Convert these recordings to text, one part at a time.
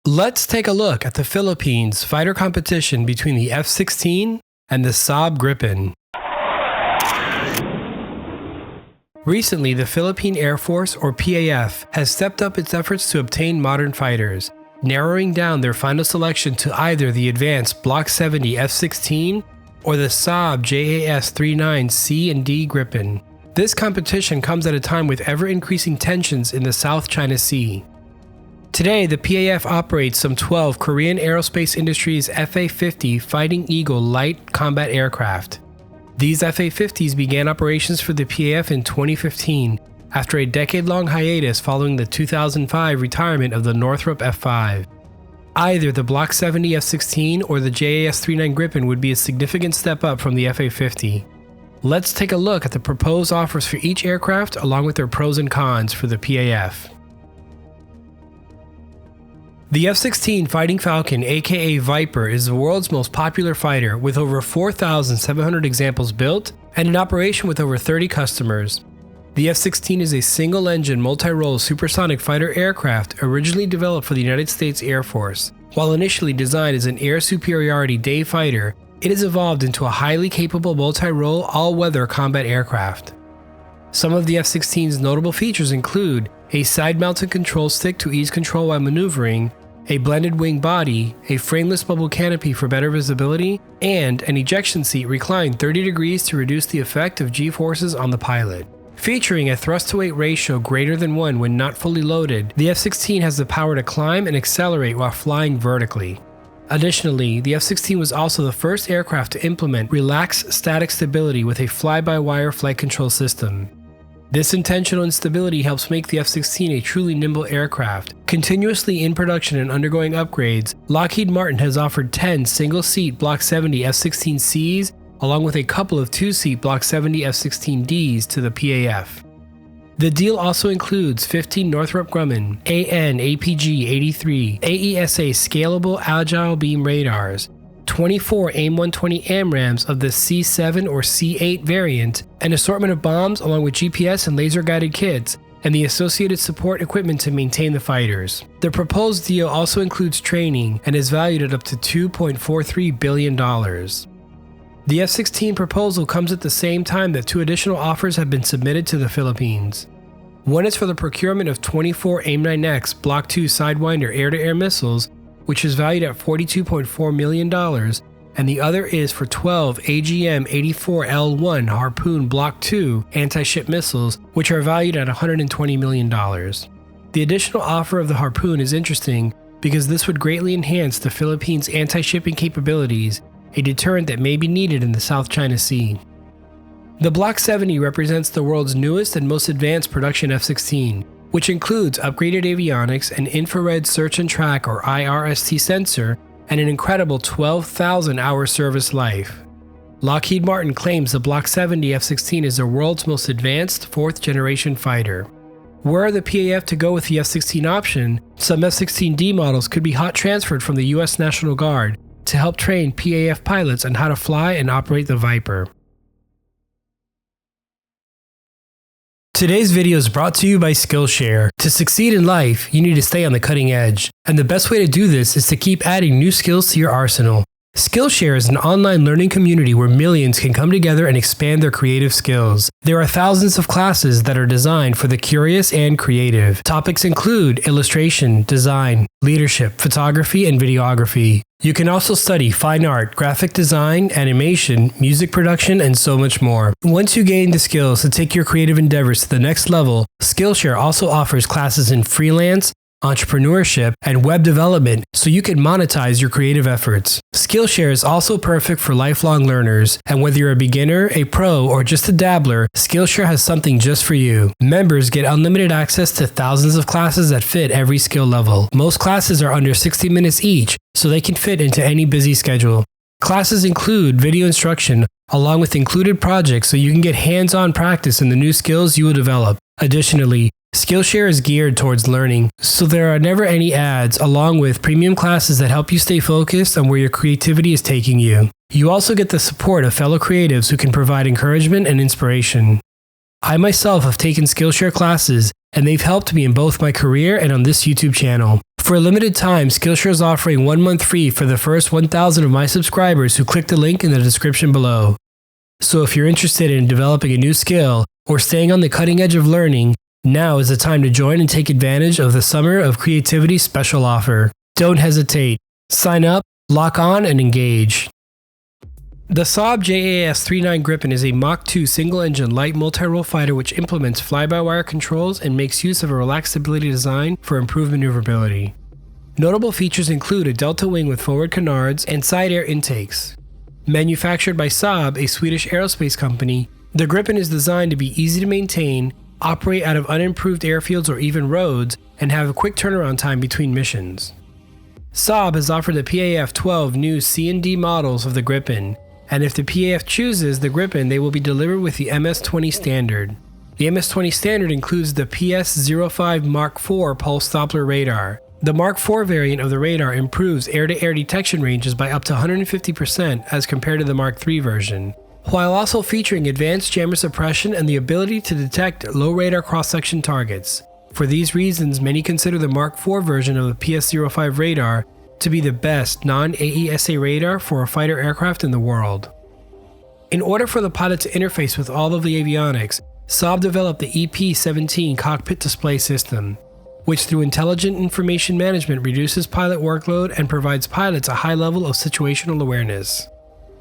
Let's take a look at the Philippines fighter competition between the F-16 and the Saab Gripen. Recently, the Philippine Air Force, or PAF, has stepped up its efforts to obtain modern fighters, narrowing down their final selection to either the advanced Block 70 F-16 or the Saab JAS 39 C and D Gripen. This competition comes at a time with ever-increasing tensions in the South China Sea. Today, the PAF operates some 12 Korean aerospace industry's FA-50 Fighting Eagle light combat aircraft. These FA-50s began operations for the PAF in 2015 after a decade-long hiatus following the 2005 retirement of the Northrop F-5. Either the Block 70 F-16 or the JAS 39 Gripen would be a significant step up from the FA-50. Let's take a look at the proposed offers for each aircraft along with their pros and cons for the PAF. The F-16 Fighting Falcon, aka Viper, is the world's most popular fighter with over 4,700 examples built and in operation with over 30 customers. The F-16 is a single-engine, multi-role supersonic fighter aircraft originally developed for the United States Air Force. While initially designed as an air superiority day fighter, it has evolved into a highly capable multi-role, all-weather combat aircraft. Some of the F-16's notable features include a side-mounted control stick to ease control while maneuvering, a blended wing body, a frameless bubble canopy for better visibility, and an ejection seat reclined 30 degrees to reduce the effect of G-forces on the pilot. Featuring a thrust-to-weight ratio greater than 1 when not fully loaded, the F-16 has the power to climb and accelerate while flying vertically. Additionally, the F-16 was also the first aircraft to implement relaxed static stability with a fly-by-wire flight control system. This intentional instability helps make the F-16 a truly nimble aircraft. Continuously in production and undergoing upgrades, Lockheed Martin has offered 10 single-seat Block 70 F-16Cs along with a couple of two-seat Block 70 F-16Ds to the PAF. The deal also includes 15 Northrop Grumman AN/APG-83 AESA scalable agile beam radars, 24 AIM-120 AMRAAMs of the C7 or C8 variant, an assortment of bombs along with GPS and laser-guided kits, and the associated support equipment to maintain the fighters. The proposed deal also includes training and is valued at up to $2.43 billion. The F-16 proposal comes at the same time that 2 additional offers have been submitted to the Philippines. One is for the procurement of 24 AIM-9X Block 2 Sidewinder air-to-air missiles, which is valued at $42.4 million, and the other is for 12 AGM-84L1 Harpoon Block 2 anti-ship missiles, which are valued at $120 million. The additional offer of the Harpoon is interesting because this would greatly enhance the Philippines' anti-shipping capabilities, a deterrent that may be needed in the South China Sea. The Block 70 represents the world's newest and most advanced production F-16, which includes upgraded avionics, an infrared search and track or IRST sensor, and an incredible 12,000-hour service life. Lockheed Martin claims the Block 70 F-16 is the world's most advanced 4th-generation fighter. Were the PAF to go with the F-16 option, some F-16D models could be hot transferred from the U.S. National Guard to help train PAF pilots on how to fly and operate the Viper. Today's video is brought to you by Skillshare. To succeed in life, you need to stay on the cutting edge, and the best way to do this is to keep adding new skills to your arsenal. Skillshare is an online learning community where millions can come together and expand their creative skills. There are thousands of classes that are designed for the curious and creative. Topics include illustration, design, leadership, photography, and videography. You can also study fine art, graphic design, animation, music production, and so much more. Once you gain the skills to take your creative endeavors to the next level, Skillshare also offers classes in freelance, entrepreneurship, and web development so you can monetize your creative efforts. Skillshare is also perfect for lifelong learners, and whether you're a beginner, a pro, or just a dabbler, Skillshare has something just for you. Members get unlimited access to thousands of classes that fit every skill level. Most classes are under 60 minutes each, so they can fit into any busy schedule. Classes include video instruction, along with included projects so you can get hands-on practice in the new skills you will develop. Additionally, Skillshare is geared towards learning, so there are never any ads, along with premium classes that help you stay focused on where your creativity is taking you. You also get the support of fellow creatives who can provide encouragement and inspiration. I myself have taken Skillshare classes, and they've helped me in both my career and on this YouTube channel. For a limited time, Skillshare is offering 1 month free for the first 1,000 of my subscribers who click the link in the description below. So if you're interested in developing a new skill or staying on the cutting edge of learning, now is the time to join and take advantage of the Summer of Creativity special offer. Don't hesitate. Sign up, lock on, and engage. The Saab JAS 39 Gripen is a Mach 2 single-engine light multi-role fighter which implements fly-by-wire controls and makes use of a relaxed stability design for improved maneuverability. Notable features include a delta wing with forward canards and side air intakes. Manufactured by Saab, a Swedish aerospace company, the Gripen is designed to be easy to maintain, operate out of unimproved airfields or even roads, and have a quick turnaround time between missions. Saab has offered the PAF 12 new C and D models of the Gripen, and if the PAF chooses the Gripen, they will be delivered with the MS-20 standard. The MS-20 standard includes the PS-05 Mark IV pulse Doppler radar. The Mark IV variant of the radar improves air-to-air detection ranges by up to 150% as compared to the Mark III version, while also featuring advanced jammer suppression and the ability to detect low radar cross-section targets. For these reasons, many consider the Mark IV version of the PS-05 radar to be the best non-AESA radar for a fighter aircraft in the world. In order for the pilot to interface with all of the avionics, Saab developed the EP-17 Cockpit display system, which through intelligent information management reduces pilot workload and provides pilots a high level of situational awareness.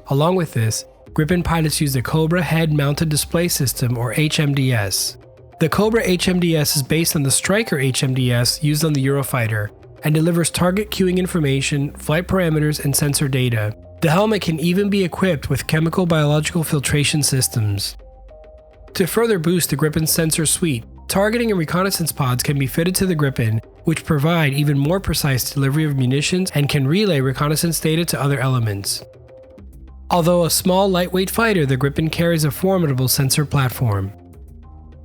Along with this, Gripen pilots use the Cobra Head-Mounted Display System, or HMDS. The Cobra HMDS is based on the Striker HMDS used on the Eurofighter, and delivers target queuing information, flight parameters, and sensor data. The helmet can even be equipped with chemical biological filtration systems. To further boost the Gripen's sensor suite, targeting and reconnaissance pods can be fitted to the Gripen, which provide even more precise delivery of munitions and can relay reconnaissance data to other elements. Although a small, lightweight fighter, the Gripen carries a formidable sensor platform.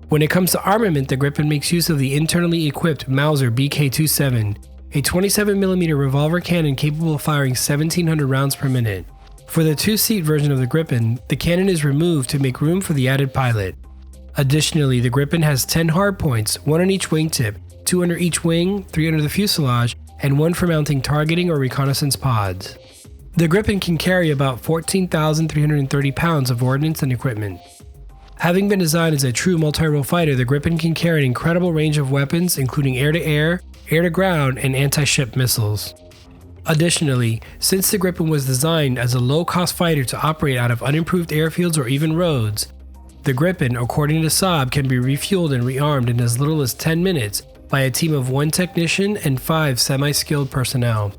When it comes to armament, the Gripen makes use of the internally equipped Mauser BK-27, a 27mm revolver cannon capable of firing 1,700 rounds per minute. For the two-seat version of the Gripen, the cannon is removed to make room for the added pilot. Additionally, the Gripen has 10 hardpoints, 1 on each wingtip, 2 under each wing, 3 under the fuselage, and 1 for mounting targeting or reconnaissance pods. The Gripen can carry about 14,330 pounds of ordnance and equipment. Having been designed as a true multi-role fighter, the Gripen can carry an incredible range of weapons including air-to-air, air-to-ground, and anti-ship missiles. Additionally, since the Gripen was designed as a low-cost fighter to operate out of unimproved airfields or even roads, the Gripen, according to Saab, can be refueled and rearmed in as little as 10 minutes by a team of 1 technician and 5 semi-skilled personnel.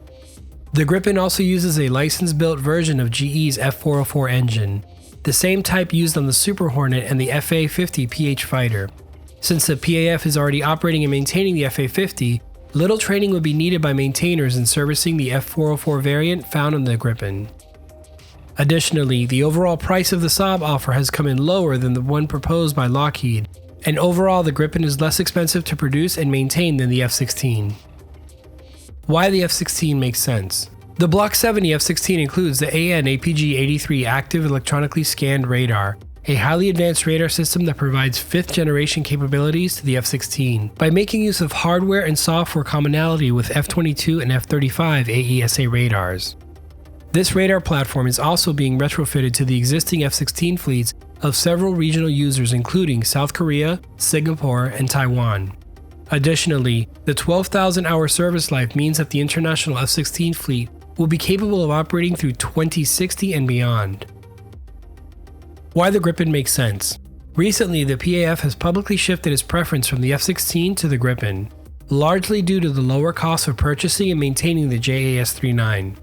The Gripen also uses a license-built version of GE's F404 engine, the same type used on the Super Hornet and the FA-50 PH fighter. Since the PAF is already operating and maintaining the FA-50, little training would be needed by maintainers in servicing the F404 variant found on the Gripen. Additionally, the overall price of the Saab offer has come in lower than the one proposed by Lockheed, and overall the Gripen is less expensive to produce and maintain than the F-16. Why the F-16 makes sense. The Block 70 F-16 includes the AN/APG-83 active electronically scanned radar, a highly advanced radar system that provides 5th generation capabilities to the F-16 by making use of hardware and software commonality with F-22 and F-35 AESA radars. This radar platform is also being retrofitted to the existing F-16 fleets of several regional users including South Korea, Singapore, and Taiwan. Additionally, the 12,000-hour service life means that the international F-16 fleet will be capable of operating through 2060 and beyond. Why the Gripen makes sense. Recently, the PAF has publicly shifted its preference from the F-16 to the Gripen, largely due to the lower cost of purchasing and maintaining the JAS 39.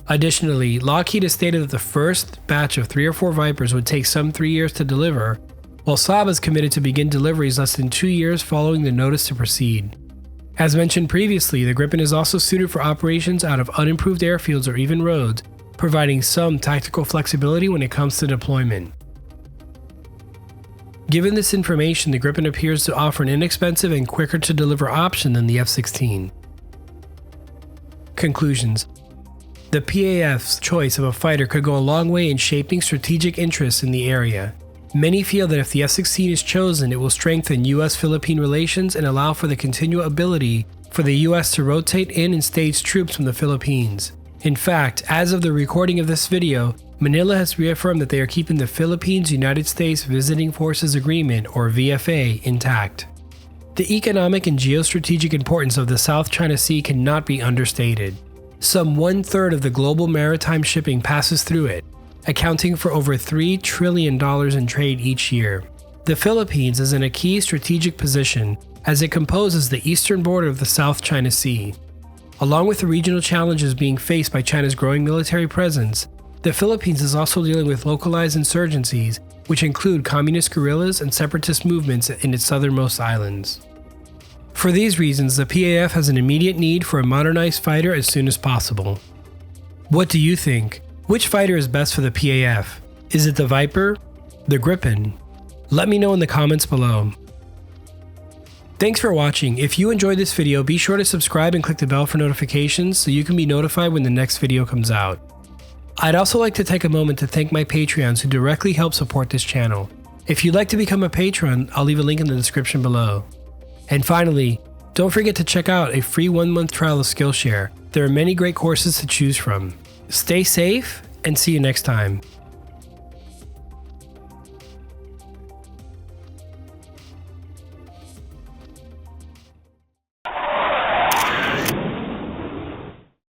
Additionally, Lockheed has stated that the first batch of 3 or 4 Vipers would take some 3 years to deliver, while Saab is committed to begin deliveries less than 2 years following the notice to proceed. As mentioned previously, the Gripen is also suited for operations out of unimproved airfields or even roads, providing some tactical flexibility when it comes to deployment. Given this information, the Gripen appears to offer an inexpensive and quicker to deliver option than the F-16. Conclusions. The PAF's choice of a fighter could go a long way in shaping strategic interests in the area. Many feel that if the F-16 is chosen, it will strengthen U.S.-Philippine relations and allow for the continual ability for the US to rotate in and stage troops from the Philippines. In fact, as of the recording of this video, Manila has reaffirmed that they are keeping the Philippines-United States Visiting Forces Agreement, or VFA, intact. The economic and geostrategic importance of the South China Sea cannot be understated. Some 1/3 of the global maritime shipping passes through it, accounting for over $3 trillion in trade each year. The Philippines is in a key strategic position as it composes the eastern border of the South China Sea. Along with the regional challenges being faced by China's growing military presence, the Philippines is also dealing with localized insurgencies, which include communist guerrillas and separatist movements in its southernmost islands. For these reasons, the PAF has an immediate need for a modernized fighter as soon as possible. What do you think? Which fighter is best for the PAF? Is it the Viper? The Gripen? Let me know in the comments below. Thanks for watching. If you enjoyed this video, be sure to subscribe and click the bell for notifications so you can be notified when the next video comes out. I'd also like to take a moment to thank my Patreons who directly help support this channel. If you'd like to become a patron, I'll leave a link in the description below. And finally, don't forget to check out a free 1-month trial of Skillshare. There are many great courses to choose from. Stay safe and see you next time.